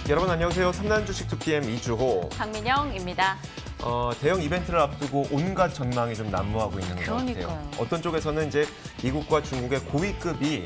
여러분 안녕하세요. 탐난 주식 2PM 이주호. 박민영입니다. 대형 이벤트를 앞두고 온갖 전망이 좀 난무하고 있는 것 같아요. 어떤 쪽에서는 이제 미국과 중국의 고위급이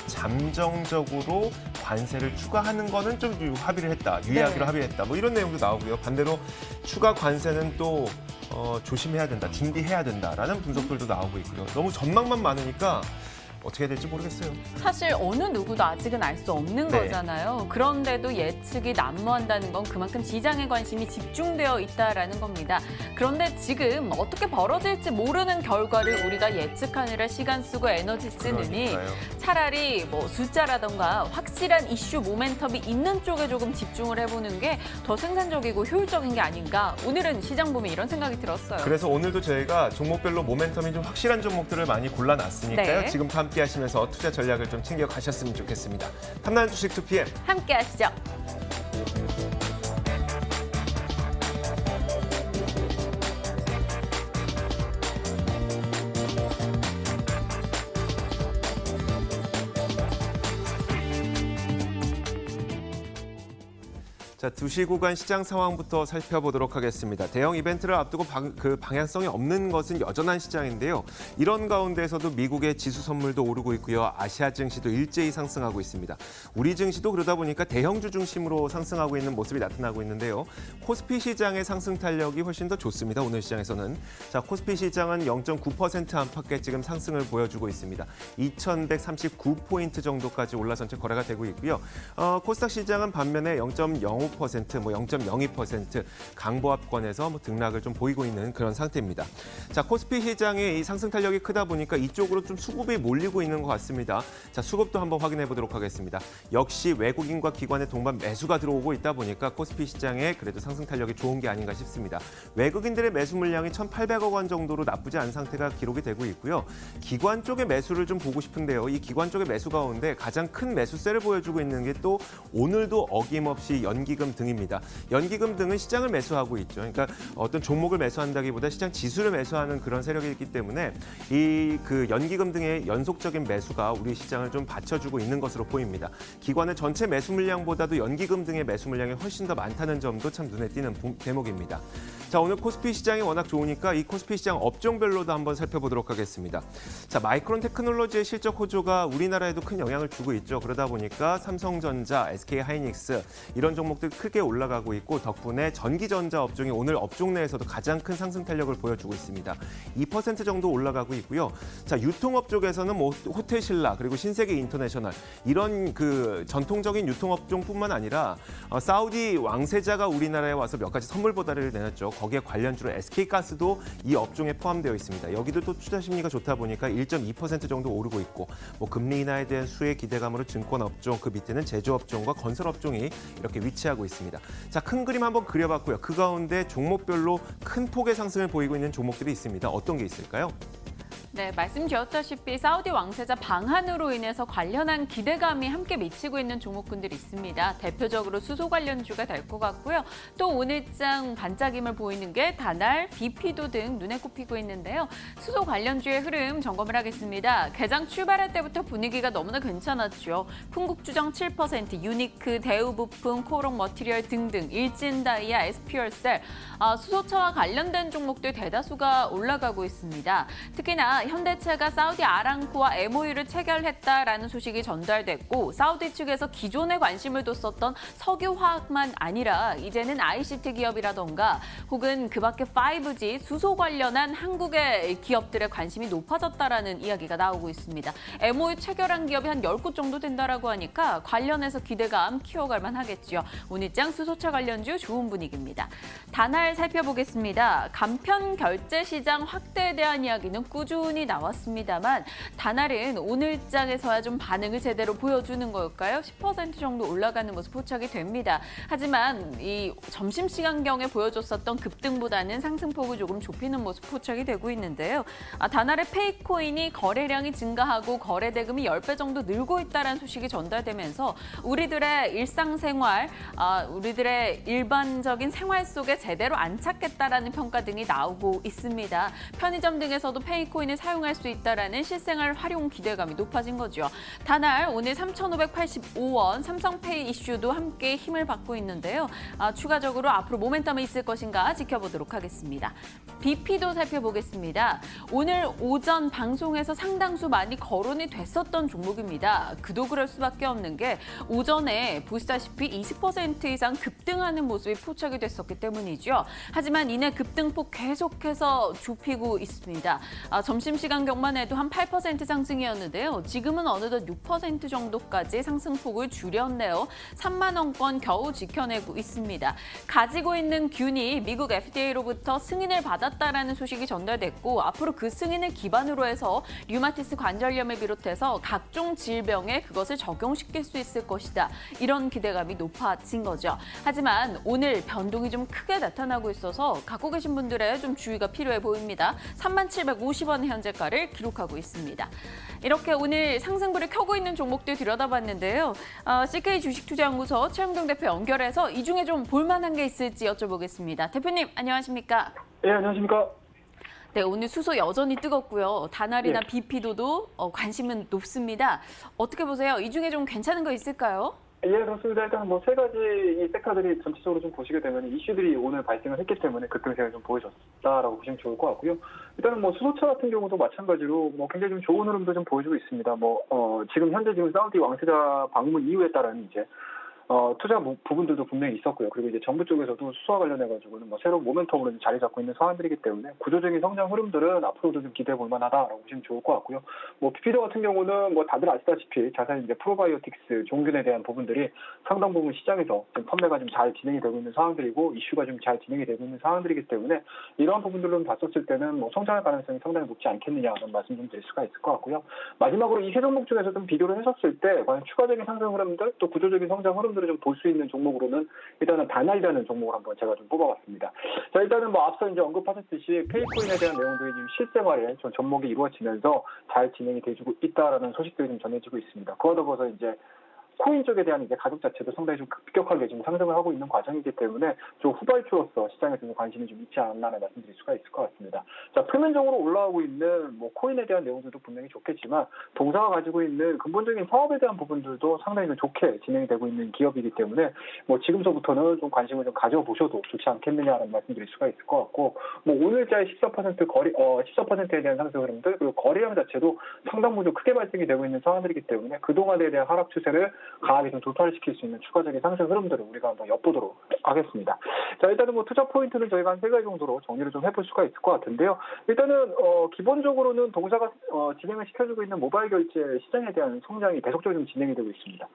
잠정적으로 관세를 추가하는 거는 좀 합의를 했다, 유예하기로 합의했다, 뭐 이런 내용도 나오고요. 반대로 추가 관세는 또 조심해야 된다, 준비해야 된다라는 분석들도 나오고 있고요. 너무 전망만 많으니까 어떻게 해야 될지 모르겠어요. 사실 어느 누구도 아직은 알 수 없는 거잖아요. 그런데도 예측이 난무한다는 건 그만큼 시장의 관심이 집중되어 있다는 겁니다. 그런데 지금 어떻게 벌어질지 모르는 결과를 우리가 예측하느라 시간 쓰고 에너지 쓰느니 차라리 뭐 숫자라던가 확실한 이슈 모멘텀이 있는 쪽에 조금 집중을 해보는 게 더 생산적이고 효율적인 게 아닌가. 오늘은 시장 보면 이런 생각이 들었어요. 그래서 오늘도 저희가 종목별로 모멘텀이 좀 확실한 종목들을 많이 골라놨으니까요. 지금부터 함께 하시면서 투자 전략을 좀 챙겨 가셨으면 좋겠습니다. 탐나는 주식 2PM 함께 하시죠. 자, 2시 구간 시장 상황부터 살펴보도록 하겠습니다. 대형 이벤트를 앞두고 방향성이 없는 것은 여전한 시장인데요. 이런 가운데에서도 미국의 지수 선물도 오르고 있고요. 아시아 증시도 일제히 상승하고 있습니다. 우리 증시도 그러다 보니까 대형주 중심으로 상승하고 있는 모습이 나타나고 있는데요. 코스피 시장의 상승 탄력이 훨씬 더 좋습니다. 오늘 시장에서는. 자, 코스피 시장은 0.9% 안팎의 지금 상승을 보여주고 있습니다. 2,139포인트 정도까지 올라선 채 거래가 되고 있고요. 코스닥 시장은 반면에 0.05%, 뭐 0.02% 강보합권에서 등락을 좀 보이고 있는 그런 상태입니다. 자, 코스피 시장의 이 상승 탄력이 크다 보니까 이쪽으로 좀 수급이 몰리고 있는 것 같습니다. 자, 수급도 한번 확인해 보도록 하겠습니다. 역시 외국인과 기관의 동반 매수가 들어오고 있다 보니까 코스피 시장에 그래도 상승 탄력이 좋은 게 아닌가 싶습니다. 외국인들의 매수 물량이 1,800억 원 정도로 나쁘지 않은 상태가 기록이 되고 있고요. 기관 쪽의 매수를 좀 보고 싶은데요. 이 기관 쪽의 매수 가운데 가장 큰 매수세를 보여주고 있는 게 또 오늘도 어김없이 연기금 등입니다. 연기금 등은 시장을 매수하고 있죠. 그러니까 어떤 종목을 매수한다기보다 시장 지수를 매수하는 그런 세력이 있기 때문에 이 연기금 등의 연속적인 매수가 우리 시장을 좀 받쳐주고 있는 것으로 보입니다. 기관의 전체 매수 물량보다도 연기금 등의 매수 물량이 훨씬 더 많다는 점도 참 눈에 띄는 대목입니다. 자, 오늘 코스피 시장이 워낙 좋으니까 이 코스피 시장 업종별로도 한번 살펴보도록 하겠습니다. 자, 마이크론 테크놀로지의 실적 호조가 우리나라에도 큰 영향을 주고 있죠. 그러다 보니까 삼성전자, SK하이닉스 이런 종목들 크게 올라가고 있고 덕분에 전기전자 업종이 오늘 업종 내에서도 가장 큰 상승 탄력을 보여주고 있습니다. 2% 정도 올라가고 있고요. 자, 유통업 쪽에서는 뭐 호텔신라 그리고 신세계 인터내셔널 이런 전통적인 유통업종뿐만 아니라 사우디 왕세자가 우리나라에 와서 몇 가지 선물 보따리를 내놨죠. 거기에 관련주로 SK가스도 이 업종에 포함되어 있습니다. 여기도 또 투자 심리가 좋다 보니까 1.2% 정도 오르고 있고 뭐 금리 인하에 대한 수혜 기대감으로 증권업종, 그 밑에는 제조업종과 건설업종이 이렇게 위치하고 있습니다. 자, 큰 그림 한번 그려봤고요. 그 가운데 종목별로 큰 폭의 상승을 보이고 있는 종목들이 있습니다. 어떤 게 있을까요? 네, 말씀드렸다시피 사우디 왕세자 방한으로 인해서 관련한 기대감이 함께 미치고 있는 종목군들이 있습니다. 대표적으로 수소 관련주가 될 것 같고요. 또 오늘장 반짝임을 보이는 게 다날, BP도 등 눈에 꼽히고 있는데요. 수소 관련주의 흐름 점검을 하겠습니다. 개장 출발할 때부터 분위기가 너무나 괜찮았죠. 풍국주정 7%, 유니크, 대우부품, 코오롱 머티리얼 등등 일진다이아, SP열셀, 수소차와 관련된 종목들 대다수가 올라가고 있습니다. 특히나 현대차가 사우디 아람코와 MOU를 체결했다라는 소식이 전달됐고 사우디 측에서 기존에 관심을 뒀었던 석유화학만 아니라 이제는 ICT 기업이라던가 혹은 그 밖에 5G, 수소 관련한 한국의 기업들의 관심이 높아졌다라는 이야기가 나오고 있습니다. MOU 체결한 기업이 한 10곳 정도 된다라고 하니까 관련해서 기대감 키워갈 만하겠죠. 오늘장 수소차 관련주 좋은 분위기입니다. 다날 살펴보겠습니다. 간편 결제 시장 확대에 대한 이야기는 꾸준히 나왔습니다만 다날은 오늘장에서야 좀 반응을 제대로 보여주는 걸까요? 10% 정도 올라가는 모습 포착이 됩니다. 하지만 이 점심시간경에 보여줬었던 급등보다는 상승폭을 조금 좁히는 모습 포착이 되고 있는데요. 다날의 페이코인이 거래량이 증가하고 거래 대금이 10배 정도 늘고 있다는 소식이 전달되면서 우리들의 일상생활, 우리들의 일반적인 생활 속에 제대로 안착했다라는 평가 등이 나오고 있습니다. 편의점 등에서도 페이코인의 사용할 수 있다라는 실생활 활용 기대감이 높아진 거죠. 다날 오늘 3,585원 삼성페이 이슈도 함께 힘을 받고 있는데요. 추가적으로 앞으로 모멘텀이 있을 것인가 지켜보도록 하겠습니다. BP도 살펴보겠습니다. 오늘 오전 방송에서 상당수 많이 거론이 됐었던 종목입니다. 그도 그럴 수밖에 없는 게 오전에 보시다시피 20% 이상 급등하는 모습이 포착이 됐었기 때문이죠. 하지만 이내 급등폭 계속해서 좁히고 있습니다. 점심시간 경만 해도 한 8% 상승이었는데요. 지금은 어느덧 6% 정도까지 상승폭을 줄였네요. 3만 원권 겨우 지켜내고 있습니다. 가지고 있는 균이 미국 FDA로부터 승인을 받았다라는 소식이 전달됐고 앞으로 그 승인을 기반으로 해서 류마티스 관절염을 비롯해서 각종 질병에 그것을 적용시킬 수 있을 것이다. 이런 기대감이 높아진 거죠. 하지만 오늘 변동이 좀 크게 나타나고 있어서 갖고 계신 분들의 좀 주의가 필요해 보입니다. 3750원 현재가를 기록하고 있습니다. 이렇게 오늘 상승부를 켜고 있는 종목들 들여다봤는데요. CK 주식투자연구소 최영동 대표 연결해서 이 중에 좀 볼만한 게 있을지 여쭤보겠습니다. 대표님 안녕하십니까? 네, 안녕하십니까? 네, 오늘 수소 여전히 뜨겁고요. 다날이나 네. BP도도 관심은 높습니다. 어떻게 보세요? 이 중에 좀 괜찮은 거 있을까요? 예, 그렇습니다. 일단 뭐 세 가지 이 섹터들이 전체적으로 좀 보시게 되면 이슈들이 오늘 발생을 했기 때문에 급등세가 좀 보여줬다라고 보시면 좋을 것 같고요. 일단은 뭐 수소차 같은 경우도 마찬가지로 뭐 굉장히 좀 좋은 흐름도 좀 보여주고 있습니다. 지금 현재 사우디 왕세자 방문 이후에 따른 이제 투자 부분들도 분명히 있었고요. 그리고 이제 정부 쪽에서도 수소와 관련해가지고는 뭐 새로운 모멘텀으로 좀 자리 잡고 있는 사안들이기 때문에 구조적인 성장 흐름들은 앞으로도 좀 기대해 볼 만하다라고 보시면 좋을 것 같고요. 뭐 BP도 같은 경우는 뭐 다들 아시다시피 자세히 이제 프로바이오틱스 종균에 대한 부분들이 상당 부분 시장에서 좀 판매가 좀 잘 진행이 되고 있는 상황들이고 이슈가 좀 잘 진행이 되고 있는 상황들이기 때문에 이러한 부분들로 봤었을 때는 뭐 성장할 가능성이 상당히 높지 않겠느냐는 말씀 좀 드릴 수가 있을 것 같고요. 마지막으로 이 세 종목 중에서 좀 비교를 했었을 때 과연 추가적인 상승 흐름들 또 구조적인 성장 흐름들 좀 볼 수 있는 종목으로는 일단은 다날이라는 종목을 한번 제가 좀 뽑아봤습니다. 자, 일단은 뭐 앞서 이제 언급하셨듯이 페이코인에 대한 내용들이 지금 실생활에 좀 접목이 이루어지면서 잘 진행이 돼주고 있다라는 소식들이 좀 전해지고 있습니다. 그와 더불어서 이제 코인 쪽에 대한 이제 가격 자체도 상당히 좀 급격하게 지금 상승을 하고 있는 과정이기 때문에 좀 후발주로서 시장에서 좀 관심이 좀 있지 않나라는 말씀드릴 수가 있을 것 같습니다. 자, 표면적으로 올라오고 있는 뭐 코인에 대한 내용들도 분명히 좋겠지만 동사가 가지고 있는 근본적인 사업에 대한 부분들도 상당히 좀 좋게 진행이 되고 있는 기업이기 때문에 뭐 지금서부터는 좀 관심을 좀 가져보셔도 좋지 않겠느냐라는 말씀드릴 수가 있을 것 같고 뭐 오늘자의 14% 거래 14%에 대한 상승 흐름들 그리고 거래량 자체도 상당 부분 크게 발생이 되고 있는 상황들이기 때문에 그동안에 대한 하락 추세를 강하게 좀 돌파시킬 수 있는 추가적인 상승 흐름들을 우리가 한번 엿보도록 하겠습니다. 자, 일단은 뭐 투자 포인트는 저희가 한 세 가지 정도로 정리를 좀 해볼 수가 있을 것 같은데요. 일단은 기본적으로는 동사가 진행을 시켜주고 있는 모바일 결제 시장에 대한 성장이 계속적으로 좀 진행이 되고 있습니다.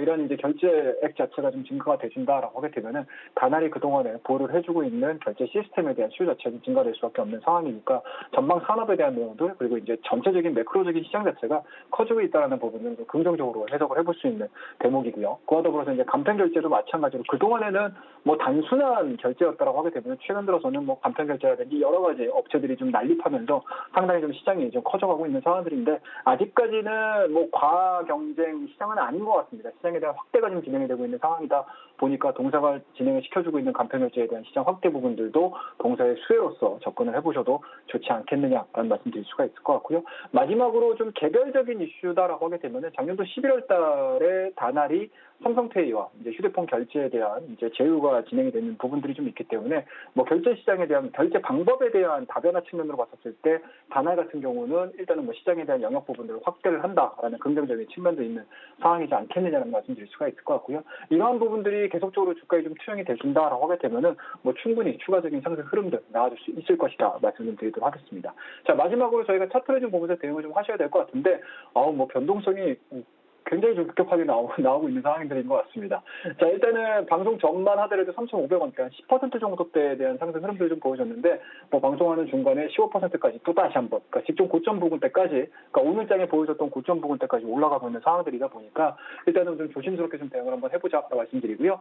이런 이제 결제액 자체가 좀 증가가 돼준다라고 하게 되면은 다날이 그동안에 보유를 해주고 있는 결제 시스템에 대한 수요 자체가 좀 증가될 수밖에 없는 상황이니까 전방 산업에 대한 내용들 그리고 이제 전체적인 매크로적인 시장 자체가 커지고 있다는 부분을 좀 긍정적으로 해석을 해볼 수 있는 대목이고요. 그와 더불어서 이제 간편 결제도 마찬가지로 그동안에는 뭐 단순한 결제였다라고 하게 되면 최근 들어서는 뭐 간편 결제라든지 여러 가지 업체들이 좀 난립하면서 상당히 좀 시장이 좀 커져가고 있는 상황들인데 아직까지는 뭐 과학 경쟁 시장은 아닌 것 같습니다. 시장에 대한 확대가 좀 진행이 되고 있는 상황이다 보니까 동사가 진행을 시켜주고 있는 간편 결제에 대한 시장 확대 부분들도 동사의 수혜로서 접근을 해보셔도 좋지 않겠느냐라는 말씀드릴 수가 있을 것 같고요. 마지막으로 좀 개별적인 이슈다라고 하게 되면은 작년도 11월 달에 다날이 삼성페이와 이제 휴대폰 결제에 대한 이제 제휴가 진행이 되는 부분들이 좀 있기 때문에 뭐 결제 시장에 대한 결제 방법에 대한 다변화 측면으로 봤었을 때 다날 같은 경우는 일단은 뭐 시장에 대한 영역 부분들을 확대를 한다라는 긍정적인 측면도 있는 상황이지 않겠느냐는 말씀드릴 수가 있을 것 같고요. 이러한 부분들이 계속적으로 주가에 좀 투영이 되신다라고 하게 되면은 뭐 충분히 추가적인 상승 흐름들 나와줄 수 있을 것이다 말씀 좀 드리도록 하겠습니다. 자, 마지막으로 저희가 차트를 좀 보면서 대응을 좀 하셔야 될 것 같은데 뭐 변동성이 굉장히 좀 급격하게 나오고 있는 상황들인 것 같습니다. 자, 일단은 방송 전만 하더라도 3,500원대 한 10% 정도대에 대한 상승 흐름들을 좀 보여줬는데 뭐 방송하는 중간에 15%까지 또 다시 한번 그러니까 직전 고점 부근대까지 그러니까 오늘장에 보여줬던 고점 부근대까지 올라가고 있는 상황들이다 보니까 일단은 좀 조심스럽게 좀 대응을 한번 해보자 말씀드리고요.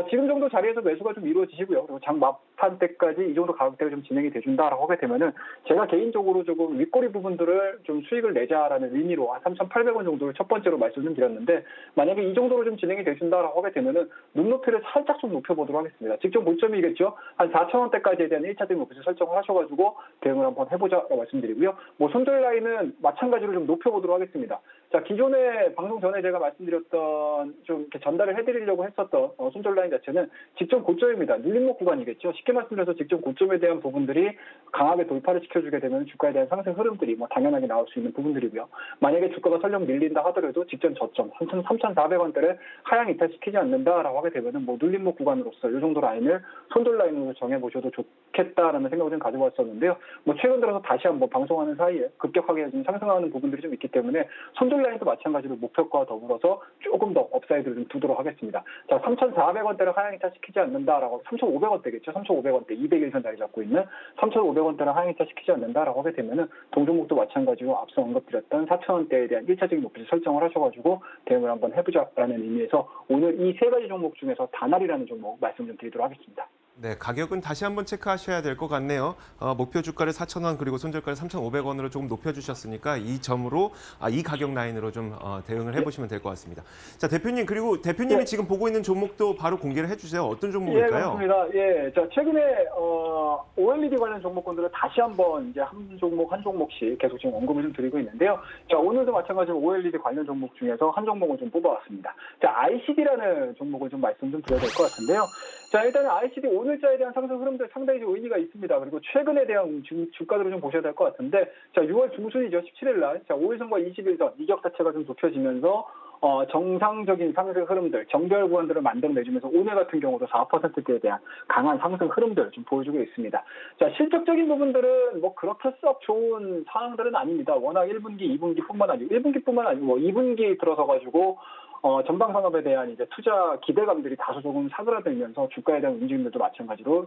지금 정도 자리에서 매수가 좀 이루어지시고요. 그리고 장 막판 때까지 이 정도 가격대가 좀 진행이 돼준다라고 하게 되면은 제가 개인적으로 조금 윗꼬리 부분들을 좀 수익을 내자라는 의미로 한 3,800원 정도를 첫 번째로 상대로 말씀 좀 드렸는데 만약에 이 정도로 좀 진행이 되신다라고 하게 되면은 눈높이를 살짝 좀 높여보도록 하겠습니다. 직전 고점이겠죠. 한 4,000원대까지에 대한 1차적인 목표 설정을 하셔가지고 대응을 한번 해보자라고 말씀드리고요. 뭐 손절 라인은 마찬가지로 좀 높여보도록 하겠습니다. 자, 기존에 방송 전에 제가 말씀드렸던 좀 이렇게 전달을 해드리려고 했었던 손절 라인 자체는 직전 고점입니다. 눌림목 구간이겠죠. 쉽게 말씀드려서 직전 고점에 대한 부분들이 강하게 돌파를 시켜주게 되면 주가에 대한 상승 흐름들이 뭐 당연하게 나올 수 있는 부분들이고요. 만약에 주가가 설령 밀린다 하더라도 직전 저점 3,400원대를 하향 이탈시키지 않는다라고 하게 되면은 뭐 눌림목 구간으로서 이 정도 라인을 손절 라인으로 정해보셔도 좋겠다라는 생각을 좀 가지고 왔었는데요. 뭐 최근 들어서 다시 한번 방송하는 사이에 급격하게 좀 상승하는 부분들이 좀 있기 때문에 손절 라인도 마찬가지로 목표가와 더불어서 조금 더 업사이드를 좀 두도록 하겠습니다. 자, 3,400원대를 하향 이탈시키지 않는다라고 3,500원대겠죠. 3,500원대 200일선 자리 잡고 있는 3,500원대를 하향 이탈시키지 않는다라고 하게 되면은 동종목도 마찬가지로 앞서 언급드렸던 4,000원대에 대한 1차적인 목표 설정을 하셔가지고 대응을 한번 해보자라는 의미에서 오늘 이 세 가지 종목 중에서 다날이라는 종목 말씀 좀 드리도록 하겠습니다. 네, 가격은 다시 한번 체크하셔야 될 것 같네요. 목표 주가를 4,000원 그리고 손절가를 3,500원으로 조금 높여주셨으니까 이 점으로 이 가격 라인으로 좀 대응을 해보시면 될 것 같습니다. 자, 대표님 그리고 대표님이 네. 지금 보고 있는 종목도 바로 공개를 해주세요. 어떤 예, 종목일까요? 그렇습니다. 예, 자 최근에 OLED 관련 종목군들을 다시 한번 이제 한 종목씩 계속 지금 언급을 좀 드리고 있는데요. 자, 오늘도 마찬가지로 OLED 관련 종목 중에서 한 종목을 좀 뽑아왔습니다. 자, ICD라는 종목을 좀 말씀 좀 드려야 될 것 같은데요. 자, 일단은 ICD 오늘자에 대한 상승 흐름들 상당히 좀 의미가 있습니다. 그리고 최근에 대한 주가들을 좀 보셔야 될 것 같은데, 자, 6월 중순이죠. 17일 날, 자, 5일선과 20일선 이격 자체가 좀 좁혀지면서 정상적인 상승 흐름들, 정별 구간들을 만들어내주면서 오늘 같은 경우도 4%대에 대한 강한 상승 흐름들을 좀 보여주고 있습니다. 자, 실적적인 부분들은 뭐 그렇게 썩 좋은 상황들은 아닙니다. 워낙 1분기, 2분기뿐만 아니고 1분기뿐만 아니고 뭐 2분기 들어서가지고 전방 산업에 대한 이제 투자 기대감들이 다소 조금 사그라들면서 주가에 대한 움직임들도 마찬가지로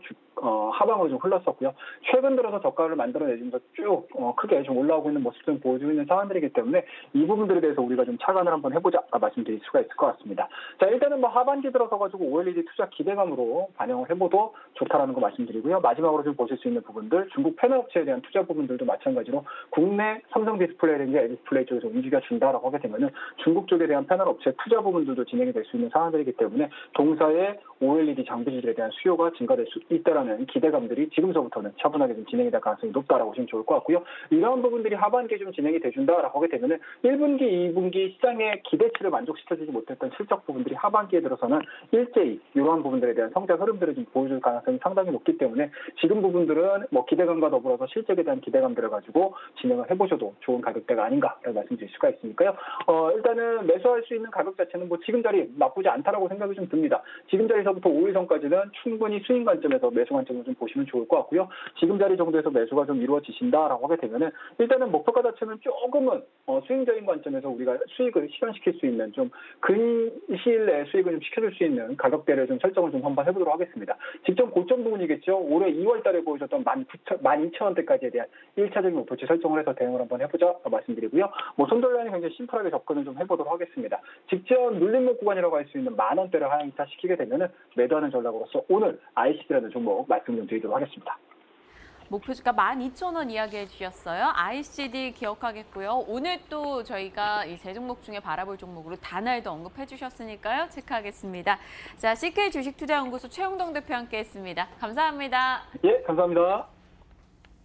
하방으로 좀 흘렀었고요. 최근 들어서 저가를 만들어내면서 쭉 크게 좀 올라오고 있는 모습을 보여주고 있는 상황들이기 때문에 이 부분들에 대해서 우리가 좀 착안을 한번 해보자 말씀드릴 수가 있을 것 같습니다. 자, 일단은 뭐 하반기 들어서가지고 OLED 투자 기대감으로 반영을 해봐도 좋다라는 거 말씀드리고요. 마지막으로 좀 보실 수 있는 부분들, 중국 패널 업체에 대한 투자 부분들도 마찬가지로 국내 삼성 디스플레이든지 LG 디스플레이 쪽에서 움직여준다라고 하게 되면은 중국 쪽에 대한 패널 업체 투자 부분들도 진행이 될 수 있는 상황들이기 때문에 동사의 OLED 장비질에 대한 수요가 증가될 수 있다라는 기대감들이 지금서부터는 차분하게 좀 진행이 될 가능성이 높다라고 보시면 좋을 것 같고요. 이러한 부분들이 하반기에 좀 진행이 돼준다라고 하게 되면은 1분기, 2분기 시장의 기대치를 만족시켜주지 못했던 실적 부분들이 하반기에 들어서는 일제히 이러한 부분들에 대한 성장 흐름들을 좀 보여줄 가능성이 상당히 높기 때문에 지금 부분들은 뭐 기대감과 더불어서 실적에 대한 기대감들을 가지고 진행을 해보셔도 좋은 가격대가 아닌가라고 말씀드릴 수가 있으니까요. 일단은 매수할 수 있는 가격 자체는 뭐 지금 자리 나쁘지 않다라고 생각이 좀 듭니다. 지금 자리에서부터 5일선까지는 충분히 수익 관점에서 매수 관점을 좀 보시면 좋을 것 같고요. 지금 자리 정도에서 매수가 좀 이루어지신다라고 하게 되면은 일단은 목표가 자체는 조금은 수익적인 관점에서 우리가 수익을 실현시킬 수 있는 좀 근시일 내에 수익을 좀 시켜줄 수 있는 가격대를 좀 설정을 좀 한번 해보도록 하겠습니다. 직전 고점 부분이겠죠. 올해 2월 달에 보여줬던 12,000원대까지에 대한 1차적인 목표치 설정을 해서 대응을 한번 해보자 말씀드리고요. 뭐 손절 라인이 굉장히 심플하게 접근을 좀 해보도록 하겠습니다. 직전 눌림목 구간이라고 할 수 있는 10,000원대를 하향 이탈시키게 되면은 매도하는 전략으로서 오늘 ICD라는 종목 말씀 좀 드리도록 하겠습니다. 목표 주가 12,000원 이야기해 주셨어요. ICD 기억하겠고요. 오늘 또 저희가 이 세 종목 중에 바라볼 종목으로 다날도 언급해 주셨으니까요. 체크하겠습니다. 자, CK 주식투자연구소 최홍동 대표 함께했습니다. 감사합니다. 예, 감사합니다.